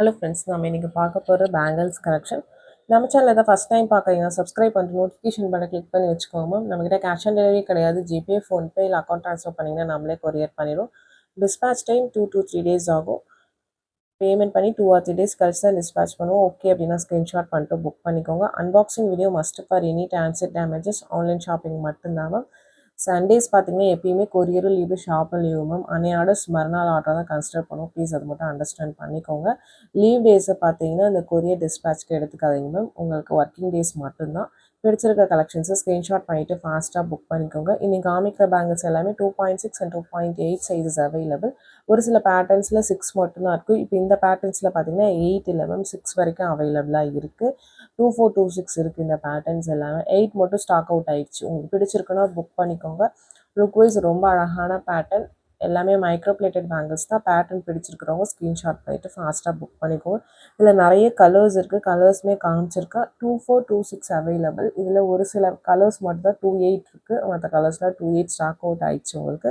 Hello friends, நம்ம இன்றைக்கி பார்க்க போகிற பேங்கிள்ஸ் கலெக்ஷன். நம்ம சேனல் எதாவது ஃபஸ்ட் டைம் பார்க்குறீங்கன்னா சப்ஸ்கிரைப் பண்ணிட்டு நோட்டிஃபிகேஷன் பட்டன் கிளிக் பண்ணி வச்சுக்கோங்க. நம்மக்கிட்ட கேஷ் ஆன் டெலிவரி கிடையாது. ஜிபே, ஃபோன்பே இல்லை அக்கௌண்ட் ட்ரான்ஸ்ஃபர் பண்ணிங்கன்னா நம்மளே கொரியர் பண்ணிடுவோம். டிஸ்பேச் டைம் 2 to 3 டேஸ் ஆகும். பேமெண்ட் பண்ணி 2 or 3 டேஸ் கழிச்சு தான் டிஸ்பேச் பண்ணுவோம். ஓகே அப்படின்னா ஸ்க்ரீன்ஷாட் பண்ணிட்டு புக் பண்ணிக்கோங்க. Unboxing video must for any transit damages. Online shopping மட்டும்தான் மேம். சண்டேஸ் பார்த்தீங்கன்னா எப்பயுமே கொரியரும் லீவு, ஷாப்பும் லீவு மேம். அன்னை ஆர்டர்ஸ் மறுநாள் ஆர்டர் தான் கன்சிடர் பண்ணுவோம். ப்ளீஸ் அது மட்டும் அண்டர்ஸ்டாண்ட் பண்ணிக்கோங்க. லீவ் டேஸை பார்த்தீங்கன்னா இந்த கொரியர் டிஸ்பேச்சுக்கு எடுத்துக்காதீங்க மேம். உங்களுக்கு ஒர்க்கிங் டேஸ் மட்டும்தான். பிடிச்சிருக்க கலெக்ஷன்ஸை ஸ்க்ரீன்ஷாட் பண்ணிவிட்டு ஃபாஸ்ட்டாக புக் பண்ணிக்கோங்க. இன்றைக்கி காமிக்கிற பேங்கிள்ஸ் எல்லாமே 2.6 and 2.8 சைஸஸ் அவைலபிள். ஒரு சில பேட்டர்ன்ஸில் 6 மட்டும்தான் இருக்குது. இப்போ இந்த பேட்டர்ன்ஸில் பார்த்தீங்கன்னா 8 இல்லை மேம், 6 வரைக்கும் அவைலபிளாக இருக்குது. 2426 இருக்குது இந்த பேட்டர்ன்ஸ் எல்லாமே. 8 மட்டும் ஸ்டாக் அவுட் ஆயிடுச்சு. உங்களுக்கு பிடிச்சிருக்குன்னா புக் பண்ணிக்கோங்க. லுக்வைஸ் ரொம்ப அழகான பேட்டர்ன். எல்லாமே மைக்ரோ பிளேட்டட் பேங்கிள்ஸ் தான். பேட்டர்ன் பிடிச்சிருக்கிறவங்க ஸ்க்ரீன்ஷாட் பண்ணிவிட்டு ஃபாஸ்ட்டாக புக் பண்ணிக்கோங்க. இதில் நிறைய கலர்ஸ் இருக்குது. கலர்ஸுமே காமிச்சிருக்கேன். 2426 அவைலபிள். இதில் ஒரு சில கலர்ஸ் மட்டும் தான் 28 இருக்குது. மற்ற கலர்ஸ்லாம் 28 ஸ்டாக் அவுட் ஆயிடுச்சு. உங்களுக்கு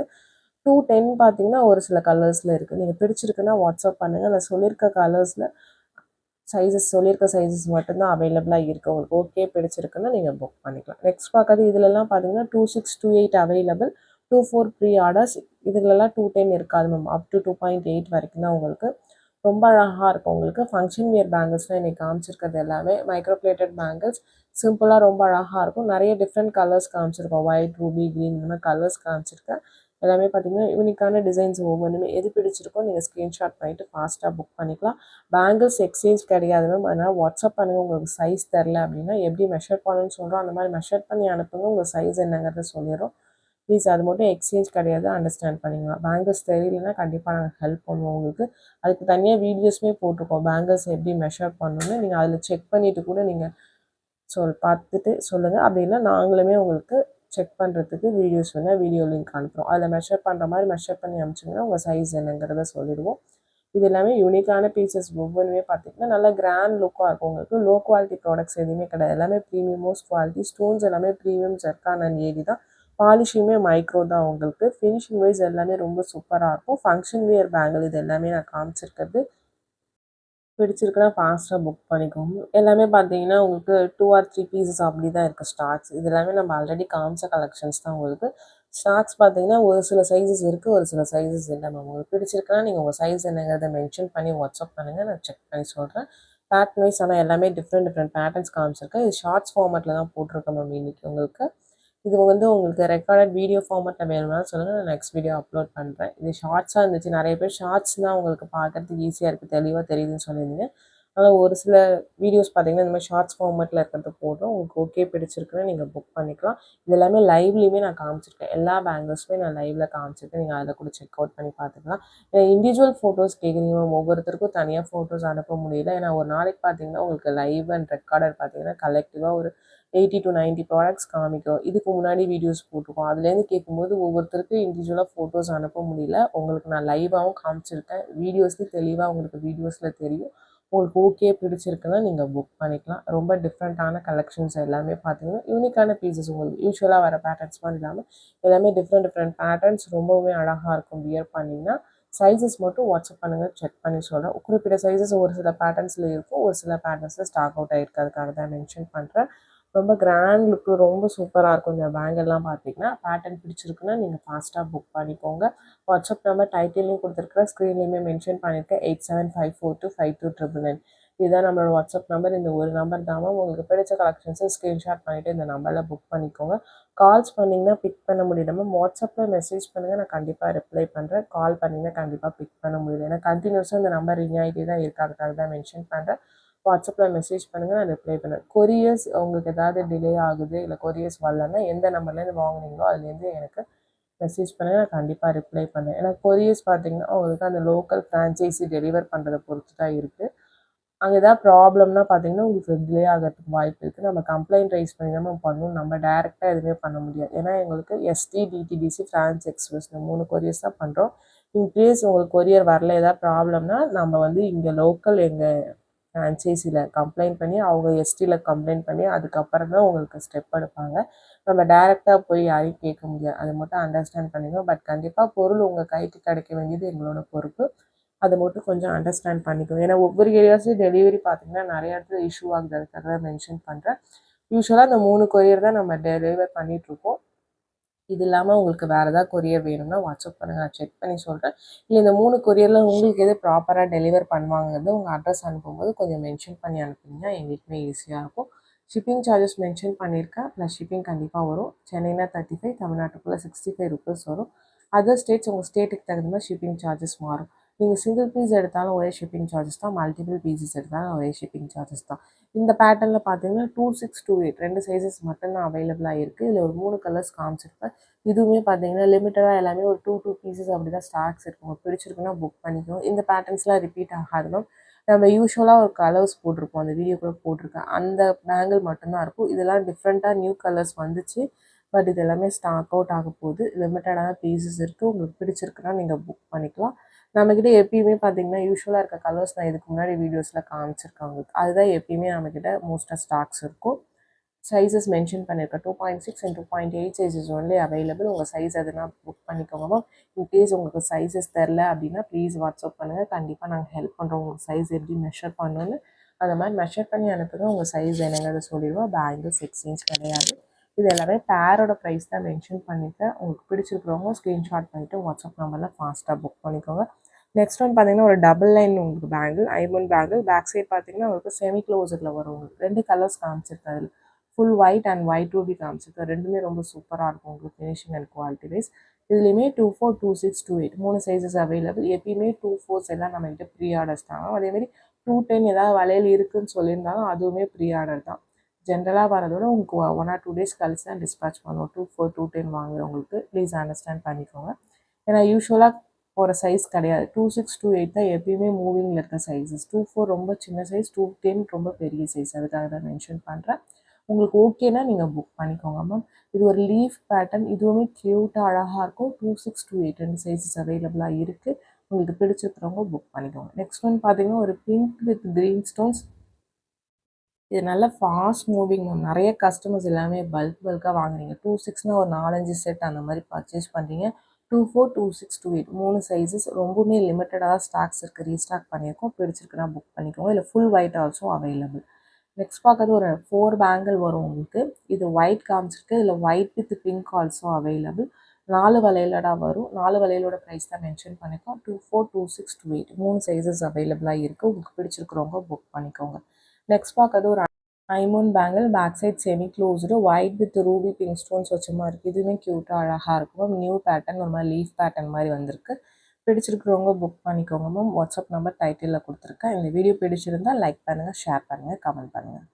210 பார்த்தீங்கன்னா ஒரு சில கலர்ஸில் இருக்குது. நீங்கள் பிடிச்சிருக்குன்னா வாட்ஸ்அப் பண்ணுங்கள். நான் சொல்லியிருக்க கலர்ஸில் சொல்லியிருக்க சைஸஸ் மட்டும்தான் அவைலபிளாக இருக்குது. உங்களுக்கு ஓகே பிடிச்சிருக்குன்னா நீங்கள் புக் பண்ணிக்கலாம். நெக்ஸ்ட் பார்க்காது இதிலெல்லாம் பார்த்தீங்கன்னா 2628 அவைலபிள். 24 pre orders. இதுலலாம் 210 இருக்காது மேம். அப் டு 2.8 வரைக்கும் தான் உங்களுக்கு. ரொம்ப அழகாக இருக்கும். உங்களுக்கு ஃபங்க்ஷன் வியர் பேங்கிள்ஸ்லாம் இன்றைக்கி காமிச்சிருக்கிறது எல்லாமே மைக்ரோ பிளேட்டட் பேங்கிள்ஸ். சிம்பிளாக ரொம்ப அழகாக இருக்கும். நிறைய டிஃப்ரெண்ட் கலர்ஸ் காமிச்சிருக்கோம். ஒயிட், ரூபி, க்ரீன் இந்த மாதிரி கலர்ஸ் காமிச்சிருக்கேன். எல்லாமே பார்த்தீங்கன்னா யூனிக்கான டிசைன்ஸ். ஒவ்வொன்றுமே எது பிடிச்சிருக்கோ நீங்கள் ஸ்க்ரீன்ஷாட் பண்ணிவிட்டு ஃபாஸ்ட்டாக புக் பண்ணிக்கலாம். பேங்கிள்ஸ் எக்ஸ்சேஞ்ச் கிடையாது மேம். அதனால் வாட்ஸ்அப் பண்ணுங்கள். உங்களுக்கு சைஸ் தெரில அப்படின்னா எப்படி மெஷர் பண்ணணும்னு சொல்கிறோம் அந்த மாதிரி மெஷர் பண்ணி அனுப்புங்க. உங்கள் சைஸ் என்னங்கிறத சொல்லிடுறோம். ப்ளீஸ் அது மட்டும் எக்ஸ்சேஞ்ச் கிடையாது, அண்டர்ஸ்டாண்ட் பண்ணிக்கலாம். பேங்கிள்ஸ் தெரியலன்னா கண்டிப்பாக நாங்கள் ஹெல்ப் பண்ணுவோம் உங்களுக்கு. அதுக்கு தனியாக வீடியோஸுமே போட்டிருக்கோம். பேங்கிள்ஸ் எப்படி மெஷர் பண்ணணும்னு நீங்கள் அதில் செக் பண்ணிவிட்டு கூட நீங்கள் பார்த்துட்டு சொல்லுங்கள். அப்படின்னா நாங்களுமே உங்களுக்கு செக் பண்ணுறதுக்கு வீடியோஸ் வேணால் வீடியோ லிங்க் அனுப்புகிறோம். அதில் மெஷர் பண்ணுற மாதிரி மெஷர் பண்ணி அனுப்பிச்சிங்கன்னா உங்கள் சைஸ் என்னங்கிறத சொல்லிடுவோம். இது எல்லாமே யூனிக்கான பீசஸ். ஒவ்வொன்றுமே பார்த்திங்கன்னா நல்லா கிராண்ட் லுக்காக இருக்கும். உங்களுக்கு லோ குவாலிட்டி ப்ராடக்ட்ஸ் எதுவுமே கிடையாது. எல்லாமே ப்ரீமியம் மோஸ்ட் குவாலிட்டி. ஸ்டோன்ஸ் எல்லாமே ப்ரீமியம் ஜர்கான் அண்ட் ஏடி தான். பாலிஷுமே மைக்ரோ தான். உங்களுக்கு ஃபினிஷிங் வைஸ் எல்லாமே ரொம்ப சூப்பராக இருக்கும். ஃபங்க்ஷன் வியர் பேங்கிள் இது எல்லாமே நான் காமிச்சிருக்கிறது. பிடிச்சிருக்குன்னா ஃபாஸ்ட்டாக புக் பண்ணிக்கோங்க. எல்லாமே பார்த்தீங்கன்னா உங்களுக்கு 2 or 3 பீசஸ் அப்படி தான் இருக்குது ஸ்டாக்ஸ். இது எல்லாமே நம்ம ஆல்ரெடி காமிச்ச கலெக்ஷன்ஸ் தான் உங்களுக்கு. ஸ்டாக்ஸ் பார்த்தீங்கன்னா ஒரு சில சைஸஸ் இருக்குது, ஒரு சில சைஸஸ் இல்லை மேம். உங்களுக்கு பிடிச்சிருக்குன்னா நீங்கள் உங்கள் சைஸ் என்னங்கிறத மென்ஷன் பண்ணி வாட்ஸ்அப் பண்ணுங்கள். நான் செக் பண்ணி சொல்கிறேன். பேட்டர்ன் வைஸ் ஆனால் எல்லாமே டிஃப்ரெண்ட் பேட்டர்ன்ஸ் காமிச்சிருக்கேன். இது ஷார்ட்ஸ் ஃபார்மேட்டில் தான் போட்டிருக்கேன் மேம் இன்றைக்கி உங்களுக்கு. இது வந்து உங்களுக்கு ரெக்கார்டட் வீடியோ ஃபார்மேட்டில் வேணும்னாலும் சொல்லுங்கள். நான் நெக்ஸ்ட் வீடியோ அப்லோட் பண்ணுறேன். இது ஷார்ட்ஸாக இருந்துச்சு. நிறைய பேர் ஷார்ட்ஸ் தான் உங்களுக்கு பார்க்குறதுக்கு ஈஸியாக இருக்குது, தெளிவாக தெரியுதுன்னு சொல்லியிருந்தீங்க. ஆனால் ஒரு சில வீடியோஸ் பார்த்தீங்கன்னா இந்த மாதிரி ஷார்ட்ஸ் ஃபார்மேட்டில் இருக்கிறது போடுறோம். உங்களுக்கு ஓகே பிடிச்சிருக்குன்னா நீங்கள் புக் பண்ணிக்கலாம். இது எல்லாமே லைவ்லேயுமே நான் காமிச்சிருக்கேன். எல்லா பேங்கிள்ஸுமே நான் லைவில் காமிச்சிருக்கேன். நீங்கள் அதில் கூட செக் அவுட் பண்ணி பார்த்துக்கலாம். இண்டிவிஜுவல் ஃபோட்டோஸ் கேட்குறீங்க, ஒவ்வொருத்தருக்கும் தனியாக ஃபோட்டோஸ் அனுப்ப முடியல. ஏன்னா ஒரு நாளைக்கு பார்த்தீங்கன்னா உங்களுக்கு லைவ் அண்ட் ரெக்கார்டர் பார்த்தீங்கன்னா கலெக்டிவாக ஒரு 80 to 90 ப்ராடக்ட்ஸ் காமிக்கும். இதுக்கு முன்னாடி வீடியோஸ் போட்டிருக்கோம். அதுலேருந்து கேட்கும்போது ஒவ்வொருத்தருக்கும் இண்டிவிஜுவலாக ஃபோட்டோஸ் அனுப்ப முடியல. உங்களுக்கு நான் லைவாகவும் காமிச்சிருக்கேன். வீடியோஸ்லேயும் தெளிவாக உங்களுக்கு வீடியோஸில் தெரியும். உங்களுக்கு ஓகே பிடிச்சிருக்குன்னா நீங்கள் புக் பண்ணிக்கலாம். ரொம்ப டிஃப்ரெண்ட்டான கலெக்ஷன்ஸ் எல்லாமே பார்த்தீங்கன்னா யூனிக்கான பீசஸ். உங்களுக்கு யூஸ்வலாக வர பேட்டர்ன்ஸ் மாதிரி இல்லாமல் எல்லாமே டிஃப்ரெண்ட் பேட்டர்ன்ஸ் ரொம்பவுமே அழகாக இருக்கும். வியர் பண்ணிங்கன்னா சைஸஸ் மட்டும் வாட்ஸ்அப் பண்ணுங்கள், செக் பண்ணி சொல்கிறேன். குறிப்பிட்ட சைஸஸ் ஒரு சில பேட்டர்ன்ஸில் இருக்கும், ஒரு சில பேட்டர்ன்ஸில் ஸ்டாக் அவுட் ஆகிருக்கு. அதுக்காக தான் மென்ஷன் பண்ணுறேன். ரொம்ப கிராண்ட் லுக்கு ரொம்ப சூப்பராக இருக்கும். இந்த பேங்கெல்லாம் பார்த்தீங்கன்னா பேட்டர்ன் பிடிச்சிருக்குன்னா நீங்கள் ஃபாஸ்ட்டாக புக் பண்ணிக்கோங்க. வாட்ஸ்அப் நம்பர் டைட்டிலையும் கொடுத்துருக்குறேன், ஸ்க்ரீன்லேயுமே மென்ஷன் பண்ணியிருக்கேன். 8754252999. இதுதான் நம்மளோட வாட்ஸ்அப் நம்பர். இந்த ஒரு நம்பர் தான் உங்களுக்கு பிடிச்ச கலெக்ஷன்ஸை ஸ்க்ரீன்ஷாட் பண்ணிவிட்டு இந்த நம்பரில் புக் பண்ணிக்கோங்க. கால்ஸ் பண்ணிங்கன்னா பிக் பண்ண முடியல மேம். வாட்ஸ்அப்பில் மெசேஜ் பண்ணுங்கள், நான் கண்டிப்பாக ரிப்ளை பண்ணுறேன். கால் பண்ணிங்கன்னா கண்டிப்பாக பிக் பண்ண முடியல. ஏன்னா கண்டினியூஸாக இந்த நம்பர் ரிங் ஆகிட்டே தான் இருக்குது. அதுக்காக தான் மென்ஷன் பண்ணுறேன். வாட்ஸ்அப்பில் மெசேஜ் பண்ணுங்கள், நான் ரிப்ளை பண்ணுறேன். கொரியர்ஸ் உங்களுக்கு ஏதாவது டிலே ஆகுது, இல்லை கொரியர்ஸ் வரலன்னா எந்த நம்பர்லேருந்து வாங்குனீங்களோ அதுலேருந்து எனக்கு மெசேஜ் பண்ணுங்கள், நான் கண்டிப்பாக ரிப்ளை பண்ணேன். ஏன்னா கொரியர்ஸ் பார்த்தீங்கன்னா உங்களுக்கு அந்த லோக்கல் ஃப்ரான்ச்சைஸி டெலிவர் பண்ணுறத பொறுத்து தான் இருக்குது. அங்கே ஏதாவது ப்ராப்ளம்னா பார்த்தீங்கன்னா உங்களுக்கு டிலே ஆகிறதுக்கு வாய்ப்பு இருக்குது. நம்ம கம்ப்ளைண்ட் ரைஸ் பண்ணி தான் நம்ம பண்ணணும். நம்ம டேரெக்டாக எதுவுமே பண்ண முடியாது. ஏன்னா எங்களுக்கு எஸ்டி, டிடிடிசி, ஃப்ரான்ஸ் எக்ஸ்பிரஸ் இந்த 3 கொரியர்ஸ் தான் பண்ணுறோம். இன்கேஸ் உங்களுக்கு கொரியர் வரல, ஏதாவது ப்ராப்ளம்னா நம்ம வந்து இங்கே லோக்கல் எங்கள் ஃப்ரான்ச்சைஸியில் கம்ப்ளைண்ட் பண்ணி அவங்க எஸ்டியில் கம்ப்ளைண்ட் பண்ணி அதுக்கப்புறம் தான் உங்களுக்கு ஸ்டெப் எடுப்பாங்க. நம்ம டேரெக்டாக போய் யாரையும் கேட்க முடியாது. அதை மட்டும் அண்டர்ஸ்டாண்ட் பண்ணிக்கணும். பட் கண்டிப்பாக பொருள் உங்கள் கைக்கு கிடைக்க வேண்டியது எங்களோட பொறுப்பு. அதை மட்டும் கொஞ்சம் அண்டர்ஸ்டாண்ட் பண்ணிக்கோங்க. ஏன்னா ஒவ்வொரு ஏரியாஸ்லையும் டெலிவரி பார்த்தீங்கன்னா நிறைய இடத்துல இஷ்யூ ஆகுறதுக்காக தான் மென்ஷன் பண்ணுறேன். யூஸ்வலாக அந்த 3 கொரியர் தான் நம்ம டெலிவர் பண்ணிகிட்ருக்கோம். இது இல்லாமல் உங்களுக்கு வேறு ஏதாவது கொரியர் வேணும்னா வாட்ஸ்அப் பண்ணுங்கள், நான் செக் பண்ணி சொல்கிறேன். இல்லை இந்த 3 கொரியரில் உங்களுக்கு எது ப்ராப்பராக டெலிவர் பண்ணுவாங்கிறது உங்கள் அட்ரஸ் அனுப்பும்போது கொஞ்சம் மென்ஷன் பண்ணி அனுப்புனீங்கன்னா எங்களுக்குமே ஈஸியாக இருக்கும். ஷிப்பிங் சார்ஜஸ் மென்ஷன் பண்ணியிருக்கேன். ப்ளஸ் ஷிப்பிங் கண்டிப்பாக வரும். சென்னைனா 35, தமிழ்நாட்டுக்குள்ளே 65 ருபீஸ் வரும். அதர் ஸ்டேட்ஸ் உங்கள் ஸ்டேட்டுக்கு தகுந்த மாதிரி ஷிப்பிங் சார்ஜஸ் மாறும். நீங்கள் சிங்கிள் பீஸ் எடுத்தாலும் ஒரே ஷிப்பிங் சார்ஜஸ் தான், மல்டிபிள் பீசஸ் எடுத்தாலும் ஒரே ஷிப்பிங் சார்ஜஸ் தான். இந்த பேட்டர்னில் பார்த்தீங்கன்னா 2628 2 சைஸஸ் மட்டும்தான் அவைலபிளாக இருக்குது. இதில் ஒரு 3 கலர்ஸ் காமிச்சிருப்பேன். இதுவுமே பார்த்தீங்கன்னா லிமிட்டடாக எல்லாமே ஒரு 2 பீசஸ் அப்படி தான் ஸ்டாக்ஸ் இருக்கும். உங்களுக்கு பிடிச்சிருக்குன்னா புக் பண்ணிக்கணும். இந்த பேட்டர்ன்ஸ்லாம் ரிப்பீட் ஆகாது மேம். நம்ம யூஸ்வலாக ஒரு கலர்ஸ் போட்டிருப்போம், அந்த வீடியோ கூட போட்டிருக்கேன். அந்த பேங்கிள் மட்டும்தான் இருக்கும். இதெல்லாம் டிஃப்ரெண்ட்டாக நியூ கலர்ஸ் வந்துச்சு. பட் இது எல்லாமே ஸ்டாக் அவுட் ஆக போகுது. லிமிட்டடான பீசஸ் இருக்குது. உங்களுக்கு பிடிச்சிருக்குன்னா நீங்கள் புக் பண்ணிக்கலாம். நம்மக்கிட்ட எப்பயுமே பார்த்தீங்கன்னா யூஸ்வலாக இருக்க கலர்ஸ் நான் இதுக்கு முன்னாடி வீடியோஸில் காமிச்சிருக்கேன் உங்களுக்கு. அதுதான் எப்பயுமே நம்மக்கிட்ட மோஸ்ட்டாக ஸ்டாக்ஸ் இருக்கும். சைஸஸ் மென்ஷன் பண்ணியிருக்கேன். 2.6 அண்ட் 2.8 சைஸஸ் ஒன்லி அவைலபிள். உங்கள் சைஸ் எதுனா புக் பண்ணிக்கோங்க மேம். இன்கேஸ் உங்களுக்கு சைஸஸ் தெரில அப்படின்னா ப்ளீஸ் வாட்ஸ்அப் பண்ணுங்கள். கண்டிப்பாக நாங்கள் ஹெல்ப் பண்ணுறோம். உங்களுக்கு சைஸ் எப்படி மெஷர் பண்ணணுன்னு அந்த மாதிரி மெஷர் பண்ணி அனுப்புங்க. உங்கள் சைஸ் என்னங்கிறத சொல்லிடுவோம். பேங்கிள்ஸ் எக்ஸ்சேஞ்ச் கிடையாது. இது எல்லாமே பேரோட ப்ரைஸ் தான் மென்ஷன் பண்ணியிருக்கேன். உங்களுக்கு பிடிச்சிருக்கிறவங்க ஸ்க்ரீன்ஷாட் பண்ணிவிட்டு வாட்ஸ்அப் நம்பரில் ஃபாஸ்ட்டாக புக் பண்ணிக்கோங்க. நெக்ஸ்ட் ஒன் பார்த்தீங்கன்னா ஒரு டபுள் லைன் உங்களுக்கு பேங்கிள், ஐமண்ட் பேங்கிள். பேக் சைட் பார்த்தீங்கன்னா உங்களுக்கு செமி க்ளோஸரில் வரும். உங்களுக்கு 2 கலர்ஸ் காமிச்சிருக்கேன் அதில். Full white and white Ruby காமிச்சிருக்கேன். ரெண்டுமே ரொம்ப சூப்பராக இருக்கும் உங்களுக்கு ஃபினிஷிங் அண்ட் குவாலிட்டி வைஸ். இதுலேயுமே 24, 26, 28 3 சைஸஸ் அவைலபிள். எப்பயுமே 24s எல்லாம் நம்மகிட்ட ப்ரீ ஆர்டர்ஸ் தாங்க. அதேமாதிரி 210 ஏதாவது வளையல் இருக்குதுன்னு சொல்லியிருந்தாலும் அதுவுமே ப்ரீ ஆர்டர் தான். ஜென்ரலாக வரதோட உங்களுக்கு 1 or 2 days கழிச்சு தான் டிஸ்பேச் பண்ணுவோம். 24, 210 வாங்குறவங்களுக்கு ப்ளீஸ் அண்டர்ஸ்டாண்ட் பண்ணிக்கோங்க. ஏன்னா யூஸ்வலாக போகிற சைஸ் கிடையாது. 26, 28 தான் எப்பயுமே மூவிங்கில் இருக்க சைஸஸ். 24 ரொம்ப சின்ன சைஸ், 210 ரொம்ப பெரிய சைஸ். அதுக்காக தான் மென்ஷன் பண்ணுறேன். உங்களுக்கு ஓகேனா நீங்கள் புக் பண்ணிக்கோங்க மேம். இது ஒரு லீஃப் பேட்டர்ன். இதுவுமே க்யூட்டாக அழகாக இருக்கும். 26, 28 2 சைஸஸ் அவைலபிளாக இருக்குது. உங்களுக்கு பிடிச்சிருக்கிறவங்க புக் பண்ணிக்கோங்க. நெக்ஸ்ட் ஒன் பார்த்தீங்கன்னா ஒரு பிங்க் வித் க்ரீன் ஸ்டோன்ஸ். இது நல்ல ஃபாஸ்ட் மூவிங் மேம். நிறைய கஸ்டமர்ஸ் எல்லாமே பல்காக வாங்குறீங்க. 26னா ஒரு 4-5 செட் அந்த மாதிரி பர்ச்சேஸ் பண்ணுறீங்க. 24, 26, 28 3 சைஸஸ் ரொம்பவுமே லிமிட்டடாக ஸ்டாக்ஸ் இருக்குது. ரீஸ்டாக் பண்ணியிருக்கோம். பிடிச்சிருக்குன்னா புக் பண்ணிக்கோங்க. இல்லை full white also available. Next பார்க்கறது ஒரு 4 பேங்கிள் வரும் உங்களுக்கு. இது ஒயிட் காமிச்சிருக்கு. இதில் white with pink also available. 4 வளையலோட வரும். 4 வளையலோட ப்ரைஸ் தான் மென்ஷன் பண்ணியிருக்கோம். 24, 26, 28 3 சைஸஸ் அவைலபிளாக இருக்குது. உங்களுக்கு பிடிச்சிருக்கிறவங்க புக் பண்ணிக்கோங்க. நெக்ஸ்ட் பார்க்கறது ஒரு ஐமோன் bangle. Back side semi closed white with ruby pink stones வச்ச மாதிரி இருக்குது. இதுவுமே க்யூட்டாக அழகாக இருக்கும். நியூ பேட்டர்ன் ஒரு மாதிரி லீஃப் பேட்டர்ன் மாதிரி வந்திருக்கு. பிடிச்சிருக்கிறவங்க புக் பண்ணிக்கோங்க மேம். வாட்ஸ்அப் நம்பர் டைட்டிலில் கொடுத்துருக்கேன். இந்த வீடியோ பிடிச்சிருந்தால் லைக் பண்ணுங்கள், ஷேர் பண்ணுங்கள், கமெண்ட் பண்ணுங்கள்.